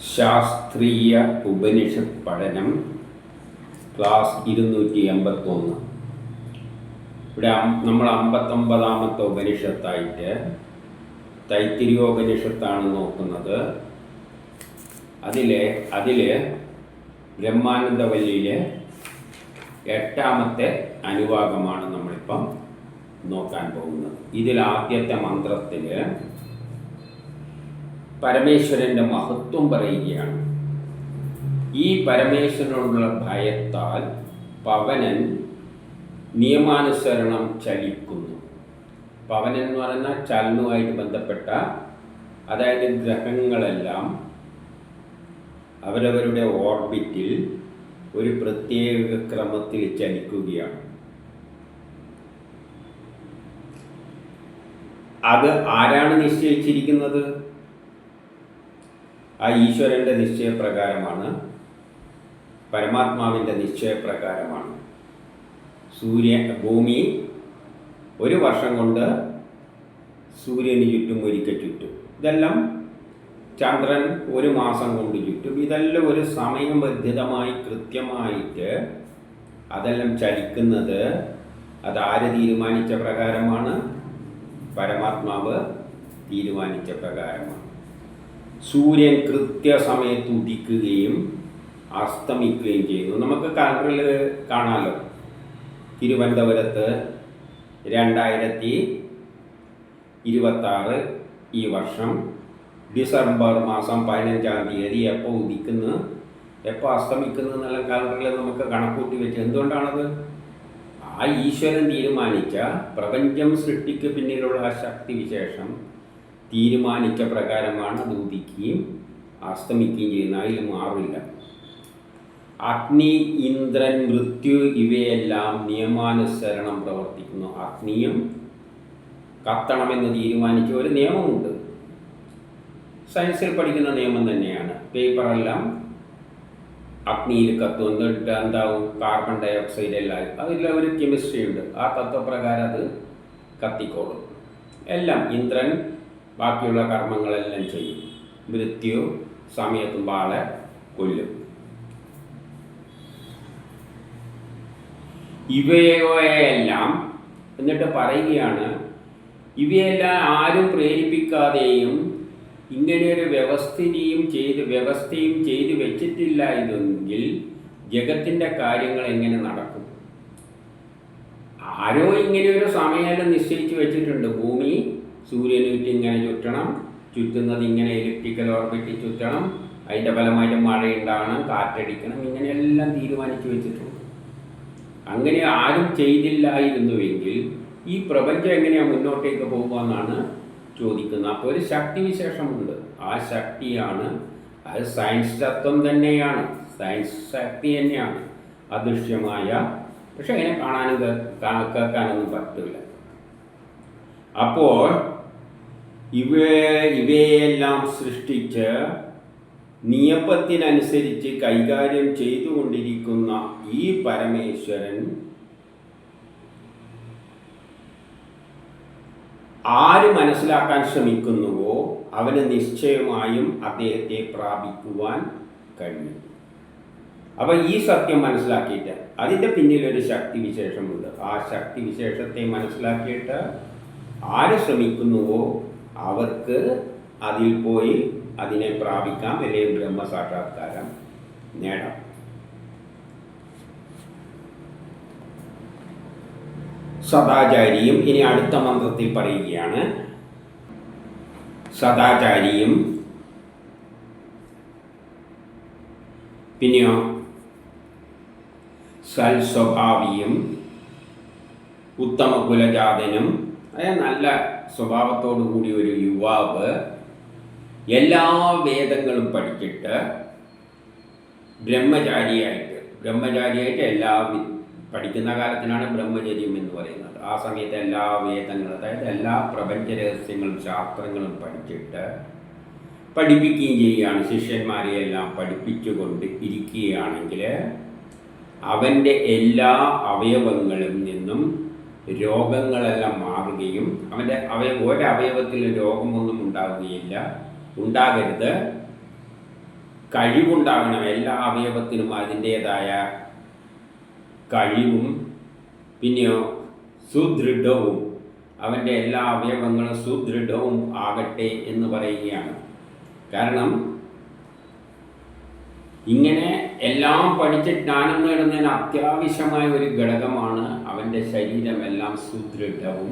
ശാസ്ത്രീയ ഉപനിഷത്ത് പഠനം ക്ലാസ് 281. ഇവിടെ നമ്മൾ 59ാമത്തെ ഉപനിഷത്തായിട്ട് തൈത്തിരീയോപനിഷത്താണ് നോക്കുന്നത്. അതിൽ ബ്രഹ്മാനന്ദവല്ലിയിലെ 8ാമത്തെ അനുവാകമാണ് നമ്മളിപ്പം നോക്കാൻ പോകുന്നത്. ഇതിൽ ആദ്യത്തെ മന്ത്രത്തിൽ പരമേശ്വരൻ്റെ മഹത്വം പറയുകയാണ്. ഈ പരമേശ്വരനോടുള്ള ഭയത്താൽ പവനൻ നിയമാനുസരണം ചലിക്കുന്നു. പവനൻ എന്ന് പറയുന്ന ചലനവുമായിട്ട് ബന്ധപ്പെട്ട, അതായത് ഗ്രഹങ്ങളെല്ലാം അവരവരുടെ ഓർബിറ്റിൽ ഒരു പ്രത്യേക ക്രമത്തിൽ ചലിക്കുകയാണ്. അത് ആരാണ് നിശ്ചയിച്ചിരിക്കുന്നത്? ആ ഈശ്വരൻ്റെ നിശ്ചയപ്രകാരമാണ്, പരമാത്മാവിൻ്റെ നിശ്ചയപ്രകാരമാണ്. ഭൂമി ഒരു വർഷം കൊണ്ട് സൂര്യന് ചുറ്റും ഒരിക്കൽ ചുറ്റും. ഇതെല്ലാം ചന്ദ്രൻ ഒരു മാസം കൊണ്ട് ചുറ്റും. ഇതെല്ലാം ഒരു സമയബന്ധിതമായി കൃത്യമായിട്ട് അതെല്ലാം ചലിക്കുന്നത് അതാര് തീരുമാനിച്ച പ്രകാരമാണ്? പരമാത്മാവ് തീരുമാനിച്ച പ്രകാരമാണ്. സൂര്യൻ കൃത്യസമയത്ത് ഉദിക്കുകയും അസ്തമിക്കുകയും ചെയ്യുന്നു. നമുക്ക് കലണ്ടറിൽ കാണാമല്ലോ. തിരുവനന്തപുരത്ത് 2026 ഈ വർഷം ഡിസംബർ മാസം 15-ാം തീയതി എപ്പോൾ ഉദിക്കുന്നു, എപ്പോൾ അസ്തമിക്കുന്നു എന്നുള്ള കലണ്ടറിൽ നമുക്ക് കണക്കൂട്ടി വെച്ച്. എന്തുകൊണ്ടാണത്? ആ ഈശ്വരൻ തീരുമാനിച്ച, പ്രപഞ്ചം സൃഷ്ടിക്ക് പിന്നിലുള്ള ആ ശക്തിവിശേഷം തീരുമാനിച്ച പ്രകാരമാണ് അത് ഉദിക്കുകയും അസ്തമിക്കുകയും ചെയ്യുന്നത്. അതിൽ മാറില്ല. അഗ്നി, ഇന്ദ്രൻ, മൃത്യു ഇവയെല്ലാം നിയമാനുസരണം പ്രവർത്തിക്കുന്നു. അഗ്നിയും കത്തണമെന്ന് തീരുമാനിച്ച ഒരു നിയമമുണ്ട്. സയൻസിൽ പഠിക്കുന്ന നിയമം തന്നെയാണ്. പേപ്പറെല്ലാം അഗ്നിയിൽ കത്തും. എന്നിട്ട് എന്താവും? കാർബൺ ഡൈ ഓക്സൈഡ് എല്ലാം. അതിൽ ഒരു കെമിസ്ട്രി ഉണ്ട്. ആ തത്വപ്രകാരം അത് കത്തിക്കോളും. എല്ലാം ഇന്ദ്രൻ ബാക്കിയുള്ള കർമ്മങ്ങളെല്ലാം ചെയ്യും. മൃത്യു സമയത്തും ആളെ കൊല്ലും. ഇവയെല്ലാം എന്നിട്ട് പറയുകയാണ്, ഇവയെല്ലാം ആരും പ്രേരിപ്പിക്കാതെയും ഇങ്ങനെയൊരു വ്യവസ്ഥയും ചെയ്ത് വെച്ചിട്ടില്ലായിരുന്നെങ്കിൽ ജഗത്തിൻ്റെ കാര്യങ്ങൾ എങ്ങനെ നടക്കും? ആരോ ഇങ്ങനെയൊരു സമയം നിശ്ചയിച്ച് വെച്ചിട്ടുണ്ട്. ഭൂമി സൂര്യന് ചുറ്റും ഇങ്ങനെ ചുറ്റണം, ചുറ്റുന്നത് ഇങ്ങനെ ഇലക്ട്രിക്കൽ ഓർബിറ്റിൽ ചുറ്റണം, അതിൻ്റെ ഫലമായിട്ട് മഴയുണ്ടാകണം, കാറ്റടിക്കണം, ഇങ്ങനെയെല്ലാം തീരുമാനിച്ചു വെച്ചിട്ടുണ്ട്. അങ്ങനെ ആരും ചെയ്തില്ലായിരുന്നുവെങ്കിൽ ഈ പ്രപഞ്ചം എങ്ങനെയാണ് മുന്നോട്ടേക്ക് പോകുമെന്നാണ് ചോദിക്കുന്നത്. അപ്പോൾ ഒരു ശക്തിവിശേഷമുണ്ട്. ആ ശക്തിയാണ്, അത് സയൻസ് തത്വം തന്നെയാണ്, സയൻസ് ശക്തി തന്നെയാണ്. അദൃശ്യമായ, പക്ഷെ അങ്ങനെ കാണാനും കേൾക്കാനൊന്നും പറ്റില്ല. അപ്പോൾ ഇവയെല്ലാം സൃഷ്ടിച്ച് നിയമത്തിനനുസരിച്ച് കൈകാര്യം ചെയ്തുകൊണ്ടിരിക്കുന്ന ഈ പരമേശ്വരൻ ആര് മനസ്സിലാക്കാൻ ശ്രമിക്കുന്നുവോ അവന് നിശ്ചയമായും അദ്ദേഹത്തെ പ്രാപിക്കുവാൻ കഴിയും. അപ്പോൾ ഈ സത്യം മനസ്സിലാക്കിയിട്ട് അതിൻ്റെ പിന്നിലൊരു ശക്തിവിശേഷമുണ്ട്. ആ ശക്തിവിശേഷത്തെ മനസ്സിലാക്കിയിട്ട് ആര് ശ്രമിക്കുന്നുവോ അവർക്ക് അതിൽ പോയി അതിനെ പ്രാപിക്കാം, അല്ലെങ്കിൽ ബ്രഹ്മസാക്ഷാത്കാരം നേടാം. സദാചാരിയും ഇനി അടുത്ത മന്ത്രത്തിൽ പറയുകയാണ്. സദാചാരിയും പിന്നെയോ സൽസ്വഭാവിയും ഉത്തമ കുലജാതനും, അതായത് നല്ല സ്വഭാവത്തോടു കൂടി ഒരു യുവാവ് എല്ലാ വേദങ്ങളും പഠിച്ചിട്ട് ബ്രഹ്മചാരിയായിട്ട് എല്ലാ പഠിക്കുന്ന കാലത്തിനാണ് ബ്രഹ്മചര്യം എന്ന് പറയുന്നത്. ആ സമയത്ത് എല്ലാ വേദങ്ങളും, അതായത് എല്ലാ പ്രപഞ്ച രഹസ്യങ്ങളും ശാസ്ത്രങ്ങളും പഠിപ്പിക്കുകയും ചെയ്യുകയാണ്. ശിഷ്യന്മാരെയെല്ലാം പഠിപ്പിച്ചുകൊണ്ട് ഇരിക്കുകയാണെങ്കിൽ അവൻ്റെ എല്ലാ അവയവങ്ങളിൽ നിന്നും രോഗങ്ങളെല്ലാം മാറുകയും അവൻ്റെ ഒരവയവത്തിൽ രോഗമൊന്നും ഉണ്ടാവുകയില്ല, ഉണ്ടാകരുത്. കഴിവുണ്ടാകണം. എല്ലാ അവയവത്തിനും അതിൻ്റേതായ കഴിവും പിന്നെയോ സുദൃഢവും, അവൻ്റെ എല്ലാ അവയവങ്ങളും സുദൃഢവും ആകട്ടെ എന്ന് പറയുകയാണ്. കാരണം ഇങ്ങനെ എല്ലാം പഠിച്ച് ജ്ഞാനം നേടുന്നതിന് അത്യാവശ്യമായ ഒരു ഘടകമാണ് അവൻ്റെ ശരീരമെല്ലാം സുദൃഢവും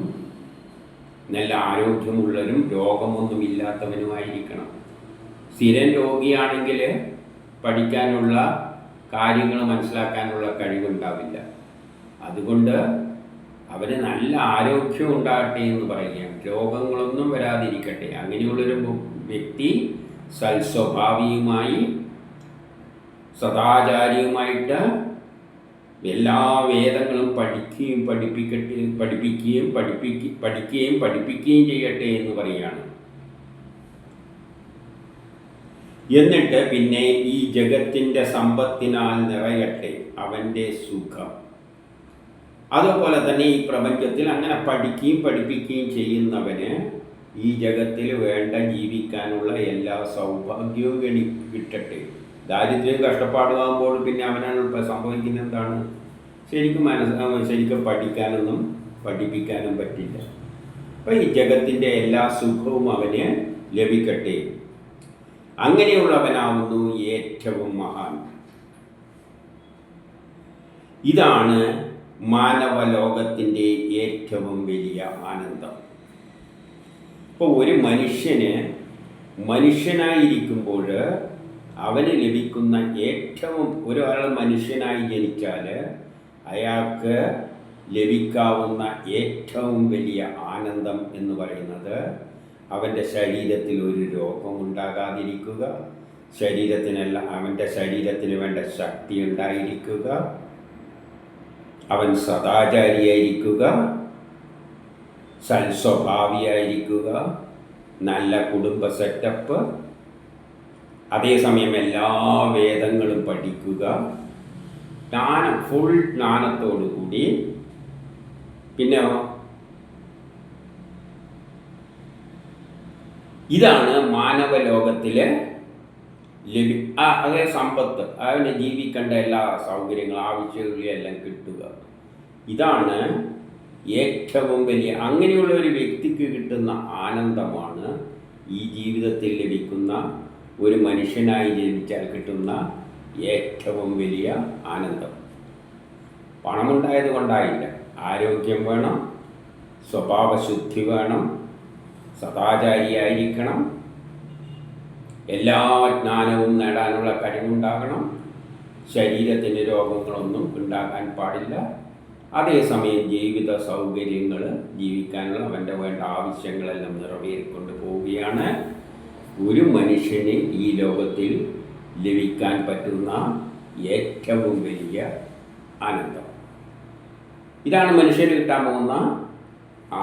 നല്ല ആരോഗ്യമുള്ളവരും രോഗമൊന്നുമില്ലാത്തവനുമായിരിക്കണം. സ്ഥിരം രോഗിയാണെങ്കിൽ പഠിക്കാനുള്ള കാര്യങ്ങൾ മനസ്സിലാക്കാനുള്ള കഴിവുണ്ടാവില്ല. അതുകൊണ്ട് അവന് നല്ല ആരോഗ്യം ഉണ്ടാകട്ടെ എന്ന് പറയുകയാണ്. രോഗങ്ങളൊന്നും വരാതിരിക്കട്ടെ. അങ്ങനെയുള്ളൊരു വ്യക്തി സൽസ്വഭാവിയുമായി സദാചാരിയുമായിട്ട് എല്ലാ വേദങ്ങളും പഠിപ്പിക്കുകയും പഠിപ്പിക്കുകയും ചെയ്യട്ടെ എന്ന് പറയുകയാണ്. എന്നിട്ട് പിന്നെ ഈ ജഗത്തിൻ്റെ സമ്പത്തിനാൽ നിറയട്ടെ അവൻ്റെ സുഖം. അതുപോലെ തന്നെ ഈ പ്രപഞ്ചത്തിൽ അങ്ങനെ പഠിപ്പിക്കുകയും ചെയ്യുന്നവന് ഈ ജഗത്തിൽ വേണ്ട ജീവിക്കാനുള്ള എല്ലാ സൗഭാഗ്യവും കിട്ടട്ടെ. ദാരിദ്ര്യം കഷ്ടപ്പാടുമാകുമ്പോൾ പിന്നെ അവനാണ് സംഭവിക്കുന്നത് എന്താണ്? ശരിക്കും പഠിക്കാനൊന്നും പഠിപ്പിക്കാനും പറ്റില്ല. അപ്പോൾ ഈ ജഗത്തിൻ്റെ എല്ലാ സുഖവും അവന് ലഭിക്കട്ടെ. അങ്ങനെയുള്ളവനാവുന്നു ഏറ്റവും മഹാൻ. ഇതാണ് മാനവലോകത്തിൻ്റെ ഏറ്റവും വലിയ ആനന്ദം. ഇപ്പോൾ ഒരു മനുഷ്യന് മനുഷ്യനായിരിക്കുമ്പോൾ അവന് ലഭിക്കുന്ന ഒരാൾ മനുഷ്യനായി ജനിച്ചാൽ അയാൾക്ക് ലഭിക്കാവുന്ന ഏറ്റവും വലിയ ആനന്ദം എന്ന് പറയുന്നത് അവൻ്റെ ശരീരത്തിൽ ഒരു രോഗമുണ്ടാകാതിരിക്കുക, അവൻ്റെ ശരീരത്തിന് വേണ്ട ശക്തി ഉണ്ടായിരിക്കുക, അവൻ സദാചാരിയായിരിക്കുക, സൽസ്വഭാവിയായിരിക്കുക, നല്ല കുടുംബ സെറ്റപ്പ്, അതേസമയം എല്ലാ വേദങ്ങളും പഠിക്കുക, ഫുൾ ജ്ഞാനത്തോടു കൂടി. പിന്നെ ഇതാണ് മാനവലോകത്തിലെ അതേ സമ്പത്ത്. അവന് ജീവിക്കേണ്ട എല്ലാ സൗകര്യങ്ങളും ആവശ്യങ്ങളെല്ലാം കിട്ടുക. ഇതാണ് ഏറ്റവും വലിയ. അങ്ങനെയുള്ള ഒരു വ്യക്തിക്ക് കിട്ടുന്ന ആനന്ദമാണ് ഈ ജീവിതത്തിൽ ലഭിക്കുന്ന ഒരു മനുഷ്യനായി ജനിച്ചാൽ കിട്ടുന്ന ഏറ്റവും വലിയ ആനന്ദം. പണമുണ്ടായത് കൊണ്ടായില്ല. ആരോഗ്യം വേണം, സ്വഭാവശുദ്ധി വേണം, സദാചാരിയായിരിക്കണം, എല്ലാ ജ്ഞാനവും നേടാനുള്ള കഴിവുണ്ടാകണം, ശരീരത്തിന് രോഗങ്ങളൊന്നും ഉണ്ടാകാൻ പാടില്ല. അതേസമയം ജീവിത സൗകര്യങ്ങൾ ജീവിക്കാനുള്ള അവൻ്റെ വേണ്ട ആവശ്യങ്ങളെല്ലാം നിറവേറിക്കൊണ്ട് പോവുകയാണ് ഒരു മനുഷ്യന് ഈ ലോകത്തിൽ ലഭിക്കാൻ പറ്റുന്ന ഏറ്റവും വലിയ ആനന്ദം. ഇതാണ് മനുഷ്യന് കിട്ടാൻ പോകുന്ന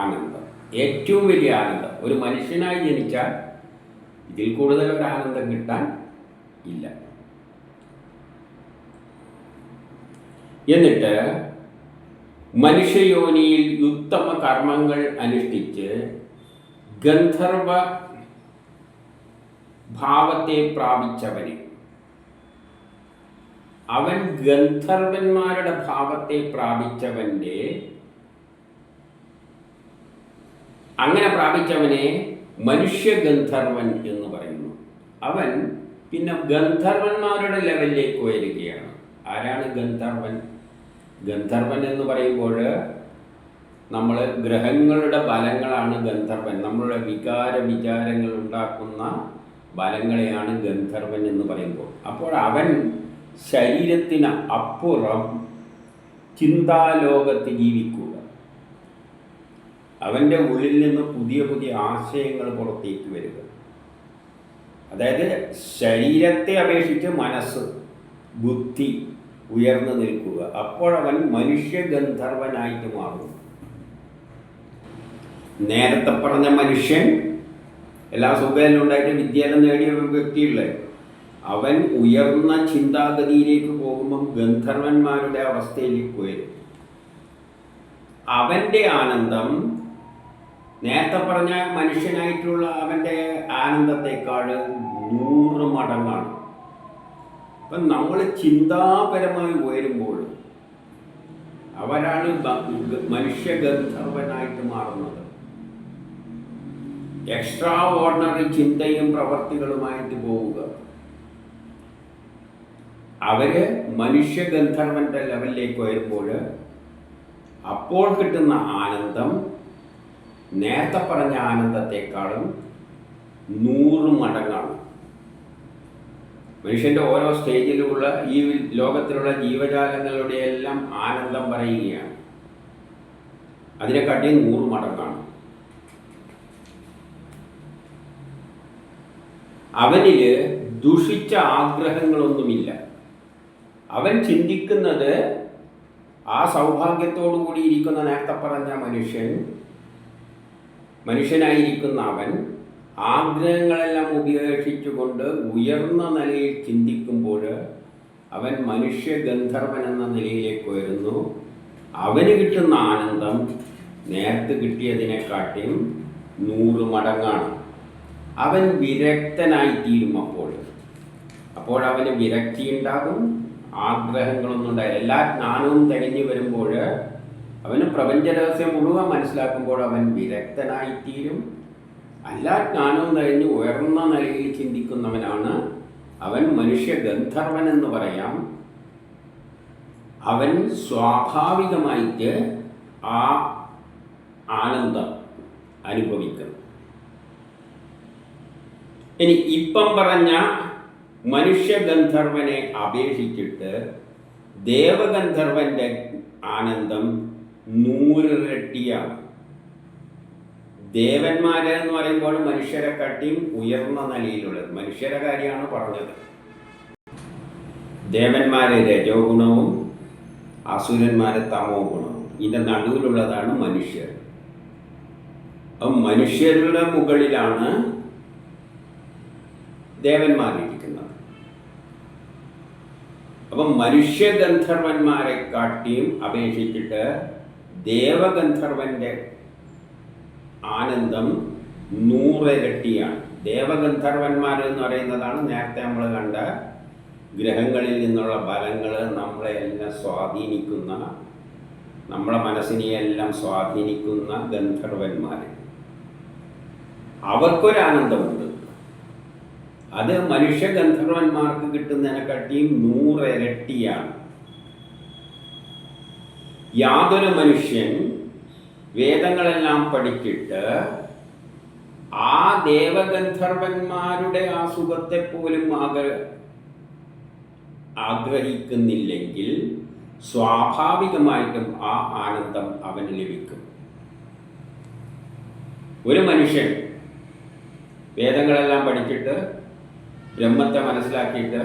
ആനന്ദം, ഏറ്റവും വലിയ ആനന്ദം. ഒരു മനുഷ്യനായി ജനിച്ചാൽ ഇതിൽ കൂടുതൽ ഒരു ആനന്ദം കിട്ടാൻ ഇല്ല. എന്നിട്ട് മനുഷ്യയോനിയിൽ ഉത്തമ കർമ്മങ്ങൾ അനുഷ്ഠിച്ച് ഗന്ധർവ ഭാവത്തെ പ്രാപിച്ചവന്, അവൻ ഗന്ധർവന്മാരുടെ ഭാവത്തെ പ്രാപിച്ചവൻ്റെ അങ്ങനെ പ്രാപിച്ചവനെ മനുഷ്യഗന്ധർവൻ എന്ന് പറയുന്നു. അവൻ പിന്നെ ഗന്ധർവന്മാരുടെ ലെവലിലേക്ക് ഉയരുകയാണ്. ആരാണ് ഗന്ധർവൻ? ഗന്ധർവൻ എന്ന് പറയുമ്പോൾ നമ്മൾ ഗ്രഹങ്ങളുടെ ബലങ്ങളാണ് ഗന്ധർവൻ. നമ്മളുടെ വിചാരങ്ങൾ ഉണ്ടാക്കുന്ന ബലങ്ങളെയാണ് ഗന്ധർവൻ എന്ന് പറയുമ്പോൾ. അപ്പോൾ അവൻ ശരീരത്തിന് അപ്പുറം ചിന്താലോകത്ത് ജീവിക്കുക. അവൻ്റെ ഉള്ളിൽ നിന്ന് പുതിയ പുതിയ ആശയങ്ങൾ പുറത്തേക്ക് വരിക. അതായത് ശരീരത്തെ അപേക്ഷിച്ച് മനസ്സ്, ബുദ്ധി ഉയർന്നു നിൽക്കുക. അപ്പോഴവൻ മനുഷ്യഗന്ധർവനായിട്ട് മാറും. നേരത്തെ പറഞ്ഞ മനുഷ്യൻ എല്ലാ സുഖമെല്ലാം ഉണ്ടായിട്ട് വിദ്യയെല്ലാം നേടിയ വ്യക്തിയുള്ള അവൻ ഉയർന്ന ചിന്താഗതിയിലേക്ക് പോകുമ്പം ഗന്ധർവന്മാരുടെ അവസ്ഥയിലേക്ക് വരും. അവൻ്റെ ആനന്ദം നേരത്തെ പറഞ്ഞ മനുഷ്യനായിട്ടുള്ള അവൻ്റെ ആനന്ദത്തെക്കാൾ 100 മടങ്ങാണ്. അപ്പം നമ്മൾ ചിന്താപരമായി ഉയരുമ്പോൾ അവരാണ് മനുഷ്യഗന്ധർവനായിട്ട് മാറുന്നത്. എക്സ്ട്രാ ഓർഡിനറി ചിന്തയും പ്രവർത്തികളുമായിട്ട് പോവുക. അവര് മനുഷ്യഗന്ധർവന്റെ ലെവലിലേക്ക് വരുമ്പോൾ അപ്പോൾ കിട്ടുന്ന ആനന്ദം നേരത്തെ പറഞ്ഞ ആനന്ദത്തെക്കാളും 100 മടങ്ങാണ്. മനുഷ്യന്റെ ഓരോ സ്റ്റേജിലുമുള്ള ഈ ലോകത്തിലുള്ള ജീവജാലങ്ങളുടെ എല്ലാം ആനന്ദം പറയുകയാണ്. അതിനെക്കാട്ടി 100 മടങ്ങാണ്. അവനില് ദുഷിച്ച ആഗ്രഹങ്ങളൊന്നുമില്ല. അവൻ ചിന്തിക്കുന്നത് ആ സൗഭാഗ്യത്തോടു കൂടി ഇരിക്കുന്ന നേരത്തെ പറഞ്ഞ മനുഷ്യനായിരിക്കുന്ന അവൻ ആഗ്രഹങ്ങളെല്ലാം ഉപേക്ഷിച്ചുകൊണ്ട് ഉയർന്ന നിലയിൽ ചിന്തിക്കുമ്പോൾ അവൻ മനുഷ്യഗന്ധർവൻ എന്ന നിലയിലേക്ക് വരുന്നു. അവന് കിട്ടുന്ന ആനന്ദം നേരത്തെ കിട്ടിയതിനെക്കാട്ടിയും 100 മടങ്ങാണ്. അവൻ വിരക്തനായിത്തീരും. അപ്പോൾ അവന് വിരക്തി ഉണ്ടാകും, ആഗ്രഹങ്ങളൊന്നും ഉണ്ടായില്ല. എല്ലാ ജ്ഞാനവും തികഞ്ഞു വരുമ്പോൾ അവന് പ്രപഞ്ച രഹസ്യം മുഴുവൻ മനസ്സിലാക്കുമ്പോൾ അവൻ വിരക്തനായിത്തീരും. എല്ലാ ജ്ഞാനവും കഴിഞ്ഞ് ഉയർന്ന നിലയിൽ ചിന്തിക്കുന്നവനാണ് അവൻ. മനുഷ്യഗന്ധർവൻ എന്ന് പറയാം. അവൻ സ്വാഭാവികമായിട്ട് ആ ആനന്ദം അനുഭവിക്കുന്നു. ഇനി ഇപ്പം പറഞ്ഞ മനുഷ്യഗന്ധർവനെ അപേക്ഷിച്ചിട്ട് ദേവഗന്ധർവന്റെ ആനന്ദം 100 ഇരട്ടിയാണ്. ദേവന്മാര് എന്ന് പറയുമ്പോൾ മനുഷ്യരെക്കാട്ടിയും ഉയർന്ന നിലയിലുള്ളത്. മനുഷ്യരെ കാര്യമാണ് പറഞ്ഞത്. ദേവന്മാര് രജോ ഗുണവും അസുരന്മാര് തമോ ഗുണവും. ഇതിന്റെ നടുവിലുള്ളതാണ് മനുഷ്യർ. അപ്പം മനുഷ്യരുടെ മുകളിലാണ് ദേവന്മാരിരിക്കുന്നത്. അപ്പം മനുഷ്യഗന്ധർവന്മാരെ കാട്ടിയും അപേക്ഷിച്ചിട്ട് ദേവഗന്ധർവന്റെ ആനന്ദം 100 ഇരട്ടിയാണ്. ദേവഗന്ധർവന്മാർ എന്ന് പറയുന്നതാണ് നേരത്തെ നമ്മൾ കണ്ട ഗ്രഹങ്ങളിൽ നിന്നുള്ള ഫലങ്ങൾ നമ്മളെ എല്ലാം സ്വാധീനിക്കുന്ന, നമ്മളെ മനസ്സിനെയെല്ലാം സ്വാധീനിക്കുന്ന ഗന്ധർവന്മാർ. അവർക്കൊരാനന്ദമുണ്ട്. അത് മനുഷ്യഗന്ധർവന്മാർക്ക് കിട്ടുന്നതിനെക്കാട്ടിയും 100 ഇരട്ടിയാണ്. യാതൊരു മനുഷ്യൻ വേദങ്ങളെല്ലാം പഠിച്ചിട്ട് ആ ദേവഗന്ധർവന്മാരുടെ ആ സുഖത്തെ പോലും ആഗ്രഹിക്കുന്നില്ലെങ്കിൽ സ്വാഭാവികമായിട്ടും ആ ആനന്ദം അവന് ലഭിക്കും. ഒരു മനുഷ്യൻ വേദങ്ങളെല്ലാം പഠിച്ചിട്ട് ബ്രഹ്മത്തെ മനസ്സിലാക്കിയിട്ട്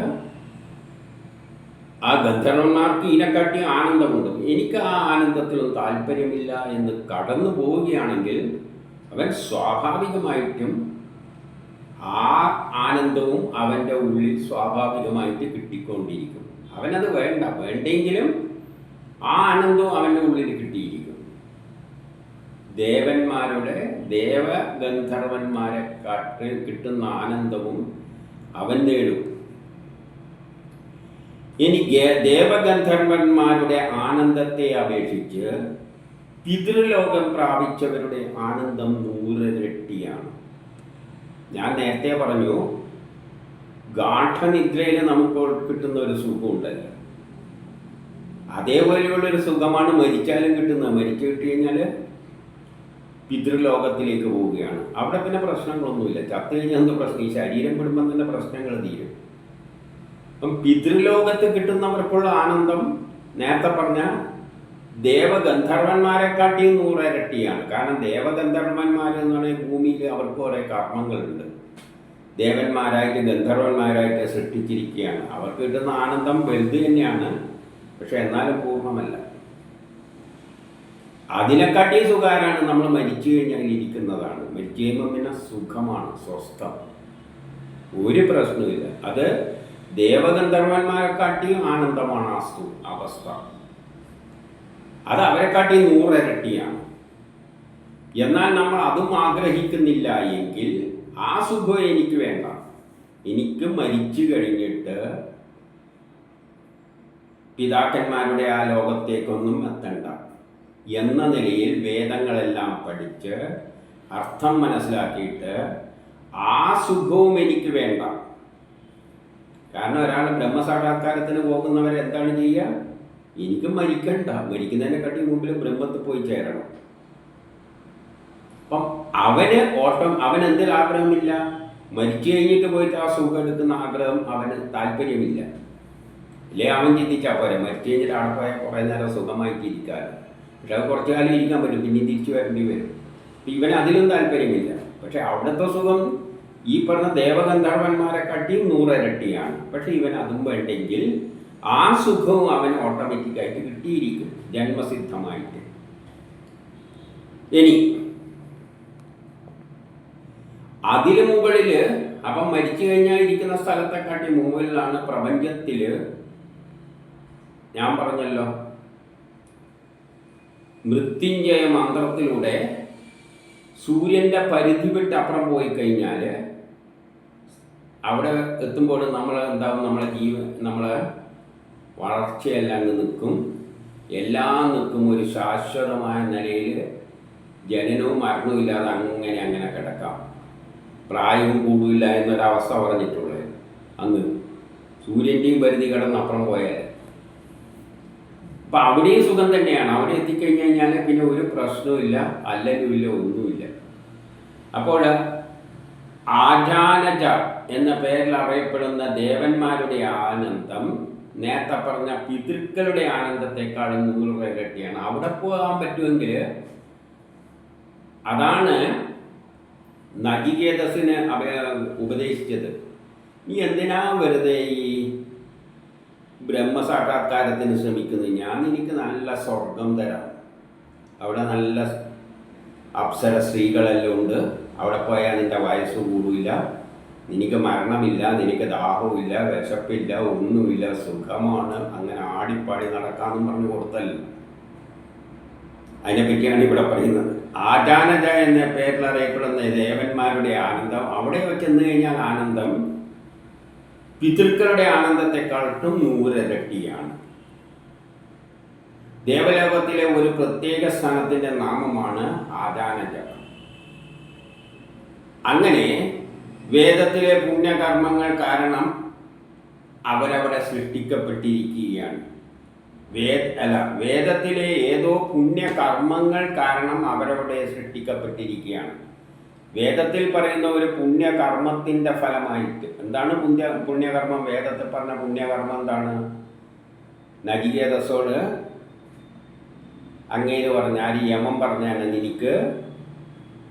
ആ ഗന്ധർവന്മാർക്ക് ഇതിനെക്കാട്ടി ആനന്ദമുണ്ട്, എനിക്ക് ആ ആനന്ദത്തിലൊന്നും താല്പര്യമില്ല എന്ന് കടന്നു പോവുകയാണെങ്കിൽ അവൻ സ്വാഭാവികമായിട്ടും ആ ആനന്ദവും അവൻ്റെ ഉള്ളിൽ സ്വാഭാവികമായിട്ട് കിട്ടിക്കൊണ്ടിരിക്കും. അവനത് വേണ്ടെങ്കിലും ആ ആനന്ദവും അവൻ്റെ ഉള്ളിൽ കിട്ടിയിരിക്കും. ദേവഗന്ധർവന്മാരെ കിട്ടുന്ന ആനന്ദവും അവൻ നേടും. ഇനി ദേവഗന്ധർവന്മാരുടെ ആനന്ദത്തെ അപേക്ഷിച്ച് പിതൃലോകം പ്രാപിച്ചവരുടെ ആനന്ദം 100 ഇരട്ടിയാണ്. ഞാൻ നേരത്തെ പറഞ്ഞു, ഗാഠനിദ്രയിൽ നമുക്ക് കിട്ടുന്ന ഒരു സുഖമുണ്ടല്ലോ, അതേപോലെയുള്ളൊരു സുഖമാണ് മരിച്ചാലും കിട്ടുന്നത്. മരിച്ചു കിട്ടി കഴിഞ്ഞാൽ പിതൃലോകത്തിലേക്ക് പോവുകയാണ്. അവിടെ പിന്നെ പ്രശ്നങ്ങളൊന്നുമില്ല. ചത്തു കഴിഞ്ഞാൽ എന്ത് പ്രശ്നം? ഈ ശരീരം വിടുമ്പം തന്നെ പ്രശ്നങ്ങൾ തീരും. അപ്പം പിതൃലോകത്ത് കിട്ടുന്നവർക്കുള്ള ആനന്ദം നേരത്തെ പറഞ്ഞ ദേവഗന്ധർവന്മാരെക്കാട്ടിയും 100 ഇരട്ടിയാണ്. കാരണം ദേവഗന്ധർവന്മാർ എന്ന് പറഞ്ഞാൽ ഭൂമിയിൽ അവർക്ക് കുറേ കർമ്മങ്ങളുണ്ട്. ദേവന്മാരായിട്ട് ഗന്ധർവന്മാരായിട്ട് സൃഷ്ടിച്ചിരിക്കുകയാണ്. അവർക്ക് കിട്ടുന്ന ആനന്ദം വലുത് തന്നെയാണ്, പക്ഷെ എന്നാലും പൂർണ്ണമല്ല. അതിനെക്കാട്ടി സുഖാരാണ് നമ്മൾ മരിച്ചു കഴിഞ്ഞാൽ ഇരിക്കുന്നതാണ്. മരിച്ചു കഴിയുമ്പോൾ പിന്നെ സുഖമാണ്, സ്വസ്ഥം, ഒരു പ്രശ്നമില്ല. അത് ദേവഗന്ധർവന്മാരെക്കാട്ടിയും ആനന്ദമാണ് അവസ്ഥ. അത് അവരെക്കാട്ടി 100 ഇരട്ടിയാണ്. എന്നാൽ നമ്മൾ അതും ആഗ്രഹിക്കുന്നില്ല എങ്കിൽ ആ സുഖം എനിക്ക് വേണ്ട. എനിക്ക് മരിച്ചു കഴിഞ്ഞിട്ട് പിതാക്കന്മാരുടെ ആ ലോകത്തേക്കൊന്നും എത്തണ്ട എന്ന നിലയിൽ വേദങ്ങളെല്ലാം പഠിച്ച് അർത്ഥം മനസ്സിലാക്കിയിട്ട് ആ സുഖവും എനിക്ക് വേണ്ട. കാരണം ഒരാൾ ബ്രഹ്മസാക്ഷാത്കാരത്തിന് പോകുന്നവരെന്താണ് ചെയ്യുക? എനിക്ക് മരിക്കണ്ട, മരിക്കുന്നതിനെക്കാട്ടി മുമ്പിൽ ബ്രഹ്മത്തിൽ പോയി ചേരണം. അപ്പം അവനെന്തൊരു ആഗ്രഹമില്ല? മരിച്ചു കഴിഞ്ഞിട്ട് പോയിട്ട് ആ സുഖം എടുക്കുന്ന ആഗ്രഹം അവന് താല്പര്യമില്ല. ഇല്ലേ അവൻ ചിന്തിച്ചാൽ പോരെ, മരിച്ചു കഴിഞ്ഞിട്ട് അവിടെ പോയാൽ കുറേ നേരം സുഖമായിട്ട് ഇരിക്കാറ്. പക്ഷെ അത് കുറച്ചു കാലം ഇരിക്കാൻ പറ്റും, പിന്നെ തിരിച്ചു വരേണ്ടി വരും. ഇവന് അതിലും താല്പര്യമില്ല. പക്ഷെ അവിടുത്തെ സുഖം ഈ പറഞ്ഞ ദേവഗന്ധർവന്മാരെ കാട്ടിയും 100 ഇരട്ടിയാണ്. പക്ഷെ ഇവൻ അതും വേണ്ടെങ്കിൽ ആ സുഖവും അവന് ഓട്ടോമാറ്റിക്കായിട്ട് കിട്ടിയിരിക്കും, ജന്മസിദ്ധമായിട്ട്. ഇനി അതിന് മുകളിൽ അപ്പം മരിച്ചു കഴിഞ്ഞാൽ ഇരിക്കുന്ന സ്ഥലത്തെക്കാട്ടി മുകളിലാണ് പ്രപഞ്ചത്തിൽ. ഞാൻ പറഞ്ഞല്ലോ, മൃത്യുഞ്ജയ മന്ത്രത്തിലൂടെ സൂര്യൻ്റെ പരിധി വിട്ട് അപ്പുറം പോയി കഴിഞ്ഞാൽ അവിടെ എത്തുമ്പോൾ എന്താവും? നമ്മളെ വളർച്ചയെല്ലാം അങ്ങ് നിൽക്കും. എല്ലാം നിൽക്കും. ഒരു ശാശ്വതമായ നിലയിൽ ജനനവും മരണവും ഇല്ലാതെ അങ്ങനെ കിടക്കാം. പ്രായവും കൂടില്ല എന്നൊരവസ്ഥ പറഞ്ഞിട്ടുള്ളത് അങ്ങ് സൂര്യൻ്റെയും പരിധി കിടന്ന് അപ്പുറം പോയാൽ. അപ്പം അവിടെയും സുഖം തന്നെയാണ്. അവിടെ എത്തിക്കഴിഞ്ഞ് കഴിഞ്ഞാൽ പിന്നെ ഒരു പ്രശ്നവുമില്ല, അല്ലലുമില്ല, ഒന്നുമില്ല. അപ്പോൾ ആജാനജ എന്ന പേരിൽ അറിയപ്പെടുന്ന ദേവന്മാരുടെ ആനന്ദം നേരത്തെ പറഞ്ഞ പിതൃക്കളുടെ ആനന്ദത്തെക്കാളും 100 ഇരട്ടിയാണ്. അവിടെ പോകാൻ പറ്റുമെങ്കിൽ അതാണ് നചികേതസിന് ഉപദേശിച്ചത്. നീ എന്തിനാ വെറുതെ ഈ ബ്രഹ്മസാക്ഷാത്കാരത്തിന് ശ്രമിക്കുന്നത്? ഞാൻ എനിക്ക് നല്ല സ്വർഗം തരാം. അവിടെ നല്ല അപ്സര സ്ത്രീകളെല്ലാം ഉണ്ട്. അവിടെ പോയാൽ നിൻ്റെ വയസ്സ് കൂടില്ല, നിനക്ക് മരണമില്ല, നിനക്ക് ദാഹവുമില്ല, വിശപ്പില്ല, ഒന്നുമില്ല, സുഖമാണ്, അങ്ങനെ ആടിപ്പാടി നടക്കാമെന്ന് പറഞ്ഞു കൊടുത്തല്ലോ. അതിനെപ്പറ്റിയാണ് ഇവിടെ പറയുന്നത്. ആജാനജ എന്ന പേരിൽ അറിയപ്പെടുന്ന ദേവന്മാരുടെ ആനന്ദം, അവിടെ ചെന്ന് കഴിഞ്ഞാൽ ആനന്ദം പിതൃക്കളുടെ ആനന്ദത്തെക്കാളും 100 ഇരട്ടിയാണ്. ദേവലോകത്തിലെ ഒരു പ്രത്യേക സ്ഥാനത്തിൻ്റെ നാമമാണ് ആജാനജ. അങ്ങനെ വേദത്തിലെ പുണ്യകർമ്മങ്ങൾ കാരണം അവരവിടെ സൃഷ്ടിക്കപ്പെട്ടിരിക്കുകയാണ്. വേദത്തിലെ ഏതോ പുണ്യകർമ്മങ്ങൾ കാരണം അവരവിടെ സൃഷ്ടിക്കപ്പെട്ടിരിക്കുകയാണ്. വേദത്തിൽ പറയുന്ന ഒരു പുണ്യകർമ്മത്തിൻ്റെ ഫലമായിട്ട്. എന്താണ് പുണ്യകർമ്മം? വേദത്തിൽ പറഞ്ഞ പുണ്യകർമ്മം എന്താണ്? നചികേതസോട് അങ്ങേര് പറഞ്ഞാൽ, യമം പറഞ്ഞാൽ നിനക്ക്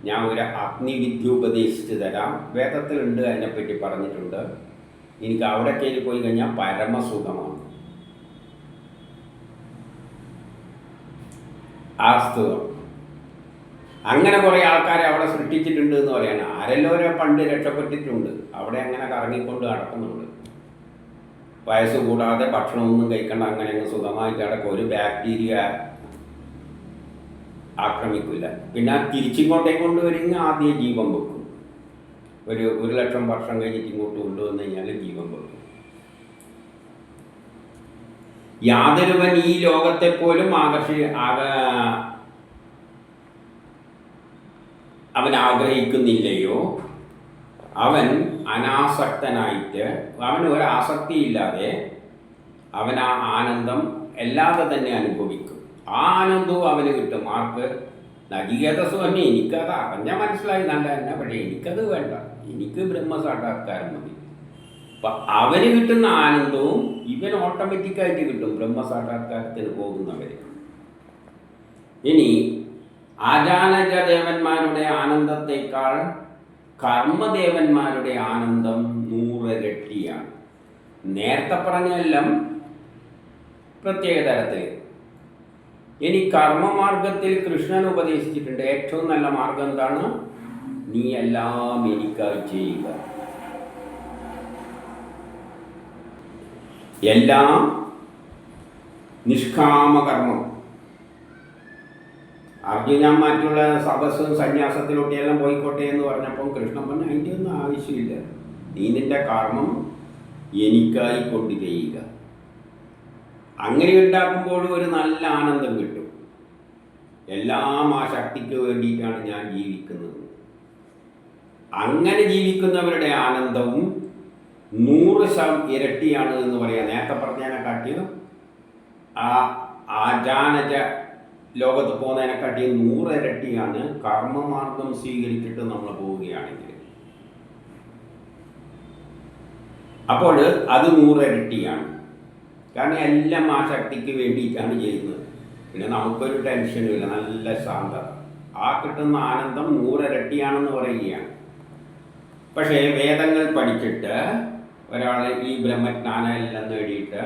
ഞാൻ ഒരു അഗ്നിവിദ്യ ഉപദേശിച്ച് തരാം. വേദത്തിലുണ്ട്, അതിനെപ്പറ്റി പറഞ്ഞിട്ടുണ്ട്. എനിക്ക് അവിടെ കയറി പോയി കഴിഞ്ഞാൽ പരമസുഖമാണ്. ആസ്തുതം. അങ്ങനെ കുറേ ആൾക്കാരെ അവിടെ സൃഷ്ടിച്ചിട്ടുണ്ട് എന്ന് പറയാണ്. ആരെല്ലാം പണ്ട് രക്ഷപ്പെട്ടിട്ടുണ്ട്. അവിടെ അങ്ങനെ കറങ്ങിക്കൊണ്ട് നടക്കുന്നുണ്ട്. വയസ്സ് കൂടാതെ ഭക്ഷണമൊന്നും കഴിക്കേണ്ട, അങ്ങനെ അങ്ങ് സുഖമായിട്ട് കിടക്കും. ഒരു ബാക്ടീരിയ ആക്രമിക്കില്ല. പിന്നെ തിരിച്ചിങ്ങോട്ടേക്ക് കൊണ്ടുവരുന്ന ആദ്യം ജീവൻ വെക്കും. ഒരു 1,00,000 വർഷം കഴിഞ്ഞിട്ട് ഇങ്ങോട്ട് കൊണ്ടുവന്നു കഴിഞ്ഞാൽ ജീവൻ വെക്കും. യാതൊരുവൻ ഈ ലോകത്തെ പോലും അവൻ ആഗ്രഹിക്കുന്നില്ലയോ, അവൻ അനാസക്തനായിട്ട്, അവന് ഒരു ആസക്തിയില്ലാതെ അവൻ ആ ആനന്ദം അല്ലാതെ തന്നെ അനുഭവിക്കും. ആ ആനന്ദവും അവന് കിട്ടും. ആർക്ക്? നചികേതസ് തന്നെ. എനിക്കത് അറിഞ്ഞാൽ മനസ്സിലായി നല്ല തന്നെ, പക്ഷേ എനിക്കത് വേണ്ട, എനിക്ക് ബ്രഹ്മസാക്ഷാത്കാരം മതി. അപ്പം അവന് കിട്ടുന്ന ആനന്ദവും ഇവൻ ഓട്ടോമാറ്റിക്കായിട്ട് കിട്ടും, ബ്രഹ്മസാക്ഷാത്കാരത്തിന് പോകുന്നവർ. ഇനി ആജാനജ ദേവന്മാരുടെ ആനന്ദത്തേക്കാൾ കർമ്മദേവന്മാരുടെ ആനന്ദം 100 ഇരട്ടിയാണ്. നേരത്തെ പറഞ്ഞെല്ലാം പ്രത്യേക തരത്തിൽ. ഇനി കർമ്മമാർഗത്തിൽ കൃഷ്ണൻ ഉപദേശിച്ചിട്ടുണ്ട്. ഏറ്റവും നല്ല മാർഗം എന്താണ്? നീ എല്ലാം എനിക്കായി ചെയ്യുക, എല്ലാം നിഷ്കാമകർമ്മം. അർജുനൻ മറ്റുള്ള സദസ്സും സന്യാസത്തിലൊട്ടിയെല്ലാം പോയിക്കോട്ടെ എന്ന് പറഞ്ഞപ്പോൾ കൃഷ്ണൻ പറഞ്ഞു, അതിൻ്റെ ഒന്നും ആവശ്യമില്ല, നീ നിൻ്റെ കർമ്മം എനിക്കായി കൊണ്ട് ചെയ്യുക. അങ്ങനെ ഉണ്ടാക്കുമ്പോൾ ഒരു നല്ല ആനന്ദം കിട്ടും. എല്ലാം ആ ശക്തിക്ക് വേണ്ടിയിട്ടാണ് ഞാൻ ജീവിക്കുന്നത്. അങ്ങനെ ജീവിക്കുന്നവരുടെ ആനന്ദവും 100% ഇരട്ടിയാണ് എന്ന് പറയാം. നേരത്തെ പറഞ്ഞതിനെക്കാട്ടിയും ആ ആജാനജ ലോകത്ത് പോകുന്നതിനെക്കാട്ടിയും 100 ഇരട്ടിയാണ് കർമ്മമാർഗം സ്വീകരിച്ചിട്ട് നമ്മൾ പോവുകയാണെങ്കിൽ. അപ്പോൾ അത് 100 ഇരട്ടിയാണ്. കാരണം എല്ലാം ആ ശക്തിക്ക് വേണ്ടിയിട്ടാണ് ചെയ്യുന്നത്. പിന്നെ നമുക്കൊരു ടെൻഷനും ഇല്ല, നല്ല ശാന്തത. ആ കിട്ടുന്ന ആനന്ദം 100 ഇരട്ടിയാണെന്ന് പറയുകയാണ്. പക്ഷേ വേദങ്ങൾ പഠിച്ചിട്ട് ഒരാൾ ഈ ബ്രഹ്മജ്ഞാനം എല്ലാം നേടിയിട്ട്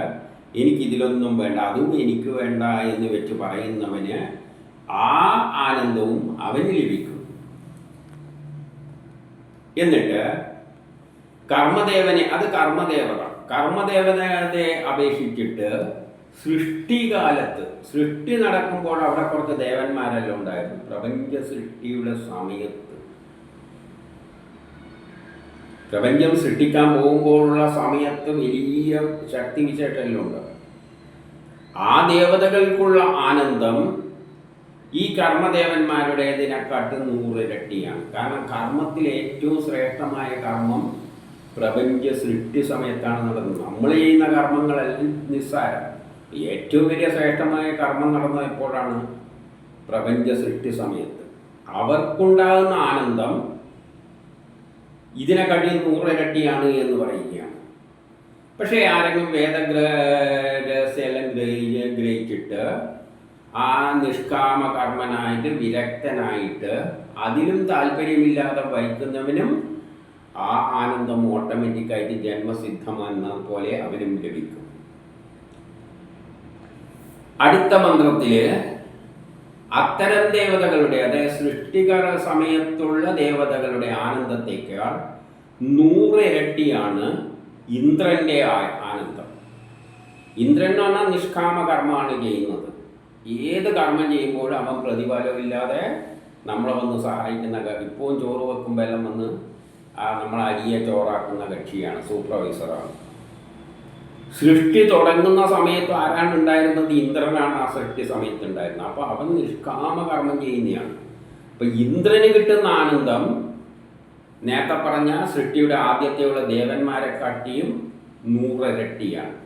എനിക്കിതിലൊന്നും വേണ്ട, അതും എനിക്ക് വേണ്ട എന്ന് വെച്ച് പറയുന്നവന് ആ ആനന്ദവും അവന് ലഭിക്കും. എന്നിട്ട് കർമ്മദേവനെ, അത് കർമ്മദേവതയെ അപേക്ഷിച്ചിട്ട് സൃഷ്ടികാലത്ത്, സൃഷ്ടി നടക്കുമ്പോൾ അവിടെ കുറച്ച് ദേവന്മാരെല്ലാം ഉണ്ടായിരുന്നു. പ്രപഞ്ച സൃഷ്ടിയുടെ സമയത്ത്, പ്രപഞ്ചം സൃഷ്ടിക്കാൻ പോകുമ്പോഴുള്ള സമയത്ത് വലിയ ശക്തി വിശേഷമെല്ലാം ഉണ്ട്. ആ ദേവതകൾക്കുള്ള ആനന്ദം ഈ കർമ്മദേവന്മാരുടേതിനെക്കാട്ട് 100 ഇരട്ടിയാണ്. കാരണം കർമ്മത്തിൽ ഏറ്റവും ശ്രേഷ്ഠമായ കർമ്മം പ്രപഞ്ച സൃഷ്ടി സമയത്താണ് നടന്നത്. നമ്മൾ ചെയ്യുന്ന കർമ്മങ്ങളെല്ലാം നിസ്സാരം. ഏറ്റവും വലിയ ശ്രേഷ്ഠമായ കർമ്മം നടന്നത് എപ്പോഴാണ്? പ്രപഞ്ച സൃഷ്ടി സമയത്ത്. അവർക്കുണ്ടാകുന്ന ആനന്ദം ഇതിനെക്കാട്ടി 100 ഇരട്ടിയാണ് എന്ന് പറയുകയാണ്. പക്ഷേ ആരെങ്കിലും രഹസ്യമെല്ലാം ഗ്രഹിച്ചിട്ട് ആ നിഷ്കാമ കർമ്മനായിട്ട് വിരക്തനായിട്ട് അതിലും താല്പര്യമില്ലാതെ വഹിക്കുന്നവനും ആ ആനന്ദം ഓട്ടോമാറ്റിക്കായിട്ട് ജന്മസിദ്ധമെന്ന പോലെ അവനും ലഭിക്കും. അടുത്ത മന്ത്രത്തിൽ അത്തരം ദേവതകളുടെ, അതായത് സൃഷ്ടികര സമയത്തുള്ള ദേവതകളുടെ ആനന്ദത്തേക്കാൾ 100 ഇരട്ടിയാണ് ഇന്ദ്രൻ്റെ ആനന്ദം. ഇന്ദ്രൻ എന്ന് പറഞ്ഞാൽ നിഷ്കാമ കർമ്മമാണ് ചെയ്യുന്നത്. ഏത് കർമ്മം ചെയ്യുമ്പോഴും അവൻ പ്രതിഫലമില്ലാതെ നമ്മളെ വന്ന് സഹായിക്കുന്ന, ഇപ്പോഴും ചോറ് വെക്കുമ്പോൾ എല്ലാം വന്ന് നമ്മൾ അരിയെ ചോറാക്കുന്ന കക്ഷിയാണ്, സൂപ്പർവൈസറാണ്. സൃഷ്ടി തുടങ്ങുന്ന സമയത്ത് ആരാണ് ഉണ്ടായിരുന്നത്? ഇന്ദ്രനാണ് ആ സൃഷ്ടി സമയത്ത് ഉണ്ടായിരുന്നത്. അപ്പോൾ അവൻ നിഷ്കാമ കർമ്മം ചെയ്യുന്നതാണ്. അപ്പം ഇന്ദ്രന് കിട്ടുന്ന ആനന്ദം നേരത്തെ പറഞ്ഞ സൃഷ്ടിയുടെ ആദ്യത്തെയുള്ള ദേവന്മാരെക്കാട്ടിയും 100 ഇരട്ടിയാണ്.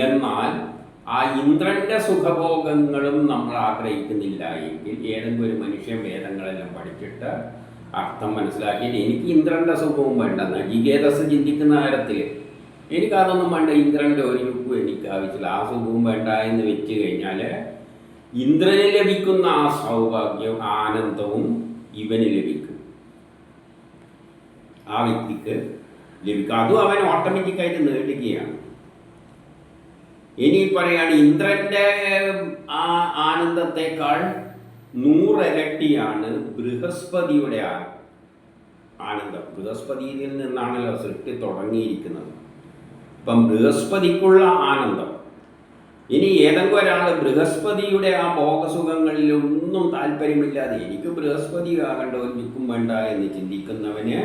എന്നാൽ ആ ഇന്ദ്രൻ്റെ സുഖഭോഗങ്ങളും നമ്മൾ ആഗ്രഹിക്കുന്നില്ല എങ്കിൽ ഏതെങ്കിലും ഒരു മനുഷ്യൻ വേദങ്ങളെല്ലാം പഠിച്ചിട്ട് അർത്ഥം മനസ്സിലാക്കിയിട്ട് എനിക്ക് ഇന്ദ്രൻ്റെ സുഖവും വേണ്ട, നചികേതസ് ചിന്തിക്കുന്ന കാര്യത്തിൽ എനിക്കതൊന്നും വേണ്ട, ഇന്ദ്രൻ്റെ ഒരു യുക്കും എനിക്ക് ആവശ്യമില്ല, ആ സുഖവും വേണ്ട എന്ന് വെച്ച് കഴിഞ്ഞാൽ ഇന്ദ്രന് ലഭിക്കുന്ന ആ സൗഭാഗ്യവും ആനന്ദവും ഇവന് ലഭിക്കും, ആ വ്യക്തിക്ക് ലഭിക്കും. അതും അവൻ ഓട്ടോമാറ്റിക്കായിട്ട് നേടുകയാണ്. ഇനി പറയാണ് ഇന്ദ്രൻ്റെ ആ ആനന്ദത്തെക്കാൾ 100 ഇരട്ടിയാണ് ബൃഹസ്പതിയുടെ ആനന്ദം. ബൃഹസ്പതിയിൽ നിന്നാണല്ലോ സൃഷ്ടി തുടങ്ങിയിരിക്കുന്നത്. അപ്പം ബൃഹസ്പതിക്കുള്ള ആനന്ദം. ഇനി ഏതെങ്കിലും ഒരാൾ ബൃഹസ്പതിയുടെ ആ ഭോഗസുഖങ്ങളിലൊന്നും താല്പര്യമില്ലാതെ എനിക്ക് ബൃഹസ്പതി ആകേണ്ട ഒരു നിൽക്കും വേണ്ട എന്ന് ചിന്തിക്കുന്നവന്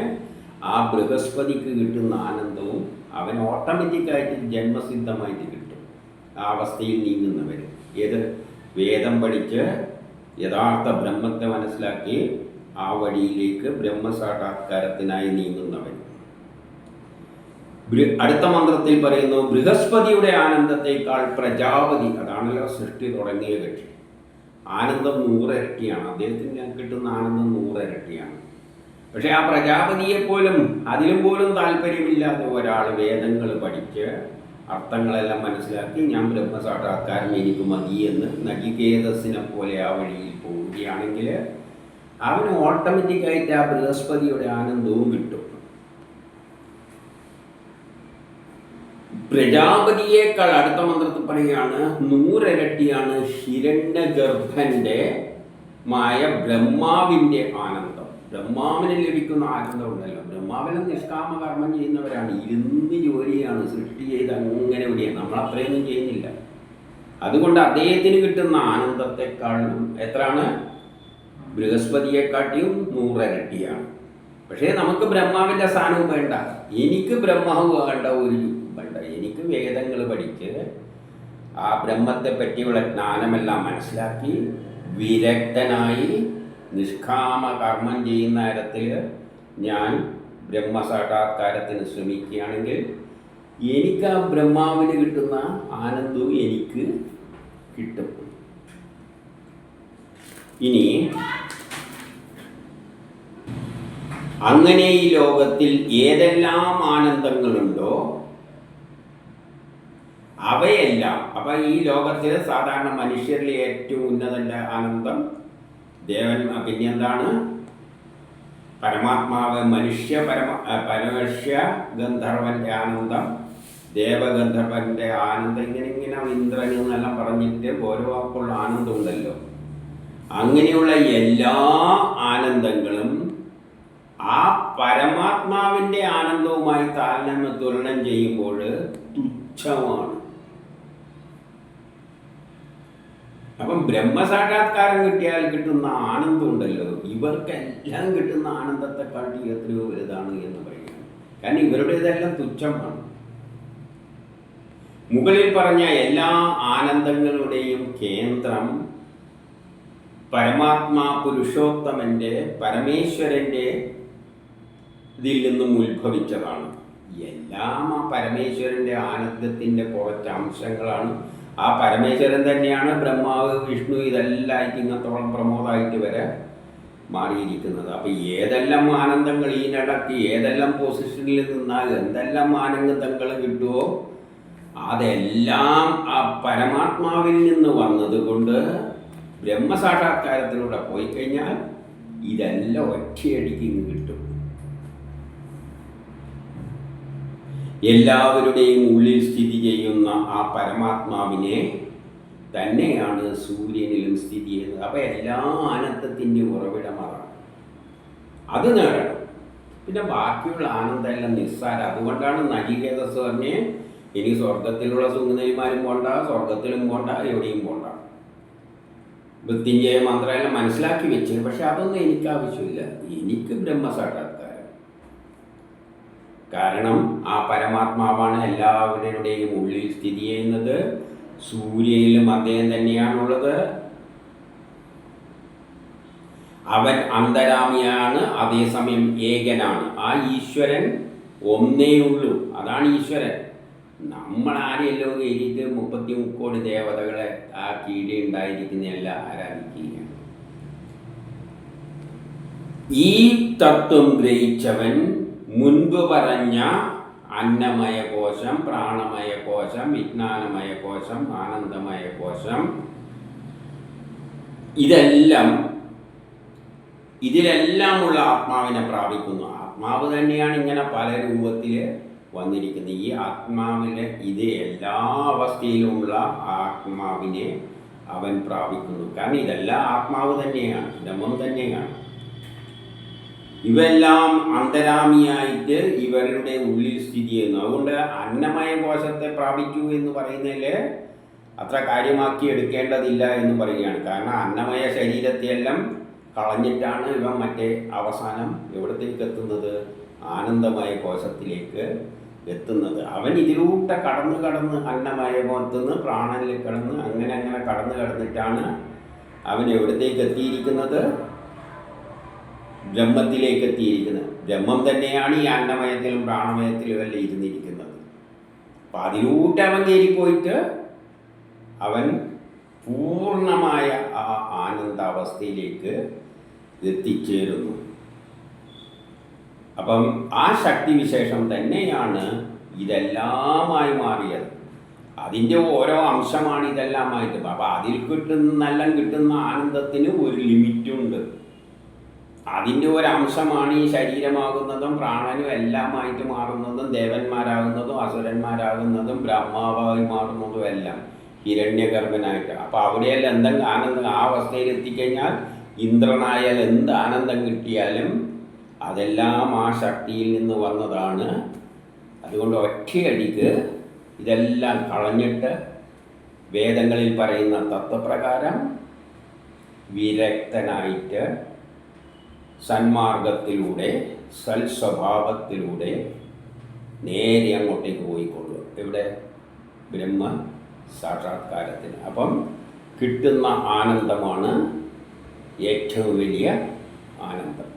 ആ ബൃഹസ്പതിക്ക് കിട്ടുന്ന ആനന്ദവും അവൻ ഓട്ടോമാറ്റിക്കായിട്ട് ജന്മസിദ്ധമായിട്ട് കിട്ടും. ആ അവസ്ഥയിൽ നീങ്ങുന്നവർ, ഏത് വേദം പഠിച്ച് യഥാർത്ഥ ബ്രഹ്മത്തെ മനസ്സിലാക്കി ആ വഴിയിലേക്ക് ബ്രഹ്മസാക്ഷാത്കാരത്തിനായി നീങ്ങുന്നവൻ. അടുത്ത മന്ത്രത്തിൽ പറയുന്നു ബൃഹസ്പതിയുടെ ആനന്ദത്തെക്കാൾ പ്രജാപതി, അതാണല്ലോ സൃഷ്ടി തുടങ്ങിയ കക്ഷി, ആനന്ദം 100 ഇരട്ടിയാണ്. അദ്ദേഹത്തിന് കിട്ടുന്ന ആനന്ദം 100 ഇരട്ടിയാണ്. പക്ഷെ ആ പ്രജാപതിയെപ്പോലും അതിലും പോലും താല്പര്യമില്ലാത്ത ഒരാൾ വേദങ്ങൾ പഠിച്ച് അർത്ഥങ്ങളെല്ലാം മനസ്സിലാക്കി ഞാൻ ബ്രഹ്മസാക്ഷാത്കാരം എനിക്ക് മതി എന്ന് നചികേതസിനെ പോലെ ആ വഴിയിൽ പോവുകയാണെങ്കിൽ അവന് ഓട്ടോമാറ്റിക്കായിട്ട് ആ ബൃഹസ്പതിയുടെ ആനന്ദവും കിട്ടും. പ്രജാപതിയേക്കാൾ അടുത്ത മന്ത്രത്തിൽ പറയുകയാണ് 100 ഇരട്ടിയാണ് ഹിരണ്യഗർഭൻ്റെ മായ ബ്രഹ്മാവിൻ്റെ ആനന്ദം. ബ്രഹ്മാവിന് ലഭിക്കുന്ന ആനന്ദം ഉണ്ടല്ലോ. ബ്രഹ്മാവിനെ നിഷ്കാമ കർമ്മം ചെയ്യുന്നവരാണ്, ഇരുന്ന് ജോലിയാണ്, സൃഷ്ടി ചെയ്ത് അങ്ങനെ വിടിയാണ്. നമ്മൾ അത്രയൊന്നും ചെയ്യുന്നില്ല. അതുകൊണ്ട് അദ്ദേഹത്തിന് കിട്ടുന്ന ആനന്ദത്തെക്കാളും എത്രയാണ്? ബൃഹസ്പതിയെക്കാട്ടിയും 100 ഇരട്ടിയാണ്. പക്ഷേ നമുക്ക് ബ്രഹ്മാവിൻ്റെ സ്ഥാനവും വേണ്ട, എനിക്ക് ബ്രഹ്മാവ് വേണ്ട, ഒരു വേണ്ട. എനിക്ക് വേദങ്ങൾ പഠിച്ച് ആ ബ്രഹ്മത്തെ പറ്റിയുള്ള ജ്ഞാനമെല്ലാം മനസ്സിലാക്കി വിരക്തനായി നിഷ്കാമ കർമ്മം ചെയ്യുന്ന നേരത്തിൽ ഞാൻ ബ്രഹ്മസാക്ഷാത്കാരത്തിന് ശ്രമിക്കുകയാണെങ്കിൽ എനിക്ക് ആ ബ്രഹ്മാവിന് കിട്ടുന്ന ആനന്ദവും എനിക്ക് കിട്ടും. ഇനി അങ്ങനെ ഈ ലോകത്തിൽ ഏതെല്ലാം ആനന്ദങ്ങളുണ്ടോ അവയെല്ലാം, അപ്പം ഈ ലോകത്തിൽ സാധാരണ മനുഷ്യരിലെ ഏറ്റവും ഉന്നതൻ്റെ ആനന്ദം ദേവൻ, പിന്നെ എന്താണ് പരമാത്മാവ്, പരമശ്യ ഗന്ധർവൻ്റെ ആനന്ദം, ദേവഗന്ധർവൻ്റെ ആനന്ദം, ഇങ്ങനെ ഇന്ദ്രൻ എന്നെല്ലാം പറഞ്ഞിട്ട് ഓരോ വാക്കുള്ള ആനന്ദം ഉണ്ടല്ലോ. അങ്ങനെയുള്ള എല്ലാ ആനന്ദങ്ങളും ആ പരമാത്മാവിൻ്റെ ആനന്ദവുമായി തുലനം ചെയ്യുമ്പോൾ തുച്ഛമാണ്. അപ്പം ബ്രഹ്മസാക്ഷാത്കാരം കിട്ടിയാൽ കിട്ടുന്ന ആനന്ദം ഉണ്ടല്ലോ, ഇവർക്കെല്ലാം കിട്ടുന്ന ആനന്ദത്തെക്കാട്ടി എത്രയോ വലുതാണ് എന്ന് പറയുന്നത്. കാരണം ഇവരുടേതെല്ലാം തുച്ഛമാണ്. മുകളിൽ പറഞ്ഞ എല്ലാ ആനന്ദങ്ങളുടെയും കേന്ദ്രം പരമാത്മാ പുരുഷോത്തമൻ്റെ, പരമേശ്വരൻ്റെ ഇതിൽ നിന്നും ഉത്ഭവിച്ചതാണ്. എല്ലാം ആ പരമേശ്വരൻ്റെ ആനന്ദത്തിൻ്റെ കുറച്ച് അംശങ്ങളാണ്. ആ പരമേശ്വരൻ തന്നെയാണ് ബ്രഹ്മാവ്, വിഷ്ണു, ഇതെല്ലാം ഇങ്ങത്തോളം പ്രമോദമായിട്ട് വരെ മാറിയിരിക്കുന്നത്. അപ്പം ഏതെല്ലാം ആനന്ദങ്ങൾ ഈ നടത്തി ഏതെല്ലാം പൊസിഷനിൽ നിന്നാൽ എന്തെല്ലാം ആനന്ദങ്ങൾ കിട്ടുമോ അതെല്ലാം ആ പരമാത്മാവിൽ നിന്ന് വന്നതുകൊണ്ട് ബ്രഹ്മസാക്ഷാത്കാരത്തിലൂടെ പോയി കഴിഞ്ഞാൽ ഇതെല്ലാം ഒറ്റയടിക്ക് ഇങ്ങ് കിട്ടും. എല്ലാവരുടെയും ഉള്ളിൽ സ്ഥിതി ചെയ്യുന്ന ആ പരമാത്മാവിനെ തന്നെയാണ് സൂര്യനിലും സ്ഥിതി ചെയ്യുന്നത്. അപ്പം എല്ലാ ആനന്ദത്തിൻ്റെ ഉറവിടമാണ്. അത് നേടണം. പിന്നെ ബാക്കിയുള്ള ആനന്ദം എല്ലാം നിസ്സാരം. അതുകൊണ്ടാണ് നചികേതസ് പറഞ്ഞ് ഇനി സ്വർഗത്തിലുള്ള സുന്ദരിമാരും പോണ്ട, സ്വർഗത്തിലും പോണ്ട, എവിടെയും പോണ്ട. മൃത്യുഞ്ജയ മന്ത്രമെല്ലാം മനസ്സിലാക്കി വെച്ച്. പക്ഷെ അതൊന്നും എനിക്ക് ആവശ്യമില്ല. എനിക്ക് ബ്രഹ്മസാക്ഷാത്കാരം. കാരണം ആ പരമാത്മാവാണ് എല്ലാവരുടെയും ഉള്ളിൽ സ്ഥിതി ചെയ്യുന്നത്. സൂര്യനിലും അദ്ദേഹം തന്നെയാണുള്ളത്. അവൻ അന്തരാമിയാണ്, അതേസമയം ഏകനാണ്. ആ ഈശ്വരൻ ഒന്നേ ഉള്ളൂ. അതാണ് ഈശ്വരൻ. നമ്മൾ ആരെയല്ലോ കയറിയിട്ട് 33 കോടി ദേവതകളെ ആ കീഴെ ഉണ്ടായിരിക്കുന്നതെല്ലാം ആരാധിക്കുകയാണ്. ഈ തത്വം ഗ്രഹിച്ചവൻ മുൻപ് പറഞ്ഞ അന്നമയ കോശം, പ്രാണമയ കോശം, വിജ്ഞാനമയ കോശം, ആനന്ദമയ കോശം, ഇതിലെല്ലാമുള്ള ആത്മാവിനെ പ്രാപിക്കുന്നു. ആത്മാവ് തന്നെയാണ് ഇങ്ങനെ പല രൂപത്തിൽ വന്നിരിക്കുന്നത്. ഈ ആത്മാവിനെ എല്ലാ അവസ്ഥയിലുമുള്ള ആത്മാവിനെ അവൻ പ്രാപിക്കുന്നു. കാരണം ഇതെല്ലാം ആത്മാവ് തന്നെയാണ്, ബ്രഹ്മം തന്നെയാണ്. ഇവെല്ലാം അന്തരാമിയായിട്ട് ഇവരുടെ ഉള്ളിൽ സ്ഥിതി ചെയ്യുന്നു. അതുകൊണ്ട് അന്നമയ കോശത്തെ പ്രാപിച്ചു എന്ന് പറയുന്നതിൽ അത്ര കാര്യമാക്കി എടുക്കേണ്ടതില്ല എന്ന് പറയുകയാണ്. കാരണം അന്നമയ ശരീരത്തെയെല്ലാം കളഞ്ഞിട്ടാണ് ഇവൻ മറ്റേ അവസാനം എവിടത്തേക്ക് എത്തുന്നത്? ആനന്ദമയ കോശത്തിലേക്ക് എത്തുന്നത്. അവൻ ഇതിലൂടെ കടന്ന് അന്നമയ കോശത്തുനിന്ന് പ്രാണനിൽ കിടന്ന് അങ്ങനെ കടന്നിട്ടാണ് അവൻ എവിടത്തേക്ക് എത്തിയിരിക്കുന്നത്? ബ്രഹ്മത്തിലേക്ക് എത്തിയിരിക്കുന്നത്. ബ്രഹ്മം തന്നെയാണ് ഈ അന്നമയത്തിലും പ്രാണമയത്തിലും എല്ലാം ഇരുന്നിരിക്കുന്നത്. അപ്പം അതിലൂടെ അവൻ കയറിപ്പോയിട്ട് അവൻ പൂർണ്ണമായ ആ ആനന്ദാവസ്ഥയിലേക്ക് എത്തിച്ചേരുന്നു. അപ്പം ആ ശക്തിവിശേഷം തന്നെയാണ് ഇതെല്ലാമായി മാറിയത്. അതിൻ്റെ ഓരോ അംശമാണ് ഇതെല്ലാമായിട്ട്. അപ്പം അതിൽ കിട്ടുന്ന ആനന്ദത്തിന് ഒരു ലിമിറ്റുണ്ട്. അതിൻ്റെ ഒരംശമാണ് ഈ ശരീരമാകുന്നതും പ്രാണനും എല്ലാമായിട്ട് മാറുന്നതും ദേവന്മാരാകുന്നതും അസുരന്മാരാകുന്നതും ബ്രഹ്മാവായി മാറുന്നതും എല്ലാം ഹിരണ്യഗർഭനായിട്ട്. അപ്പോൾ അവിടെയെല്ലാം എന്തെങ്കിലും ആനന്ദം ആ അവസ്ഥയിൽ എത്തിക്കഴിഞ്ഞാൽ ഇന്ദ്രനായാൽ എന്ത് ആനന്ദം കിട്ടിയാലും അതെല്ലാം ആ ശക്തിയിൽ നിന്ന് വന്നതാണ്. അതുകൊണ്ട് ഒറ്റയടിക്ക് ഇതെല്ലാം കളഞ്ഞിട്ട് വേദങ്ങളിൽ പറയുന്ന തത്വപ്രകാരം വിരക്തനായിട്ട് സന്മാർഗത്തിലൂടെ സ്വഭാവത്തിലൂടെ നേരെ അങ്ങോട്ടേക്ക് പോയിക്കൊള്ളുക. ഇവിടെ ബ്രഹ്മ സാക്ഷാത്കാരത്തിന്. അപ്പം കിട്ടുന്ന ആനന്ദമാണ് ഏറ്റവും വലിയ ആനന്ദം.